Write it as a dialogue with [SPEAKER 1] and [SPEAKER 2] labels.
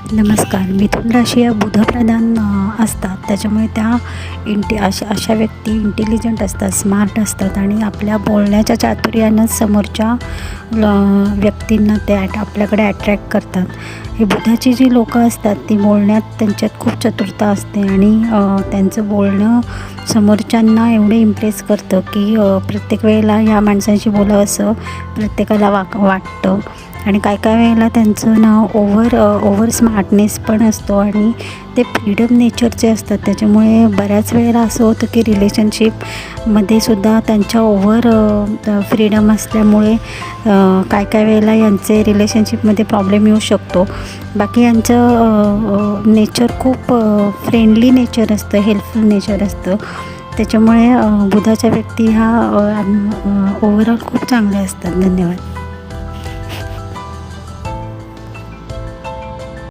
[SPEAKER 1] नमस्कार. मिथुन राशी या बुधप्रधान असतात, त्याच्यामुळे त्या अशा व्यक्ती इंटेलिजंट असतात, स्मार्ट असतात आणि आपल्या बोलण्याच्या चातुर्यानंच समोरच्या व्यक्तींना ते आपल्याकडे अट्रॅक्ट करतात. हे बुधाची जी लोकं असतात ती बोलण्यात त्यांच्यात खूप चतुरता असते आणि त्यांचं बोलणं समोरच्यांना एवढं इम्प्रेस करतं की प्रत्येक वेळेला ह्या माणसांशी बोलावं असं प्रत्येकाला वाटतं. आणि काय काय वेळेला त्यांचं ना ओव्हर स्मार्टनेस पण असतो आणि ते फ्रीडम नेचरचे असतात. त्याच्यामुळे बऱ्याच वेळेला असं होतं की रिलेशनशिपमध्ये सुद्धा त्यांच्या फ्रीडम असल्यामुळे काय काय वेळेला यांचे रिलेशनशिपमध्ये प्रॉब्लेम येऊ शकतो. बाकी यांचं नेचर खूप फ्रेंडली नेचर असतं, हेल्पफुल नेचर असतं. त्याच्यामुळे बुधाच्या व्यक्ती ह्या ओव्हरऑल खूप चांगल्या असतात. धन्यवाद.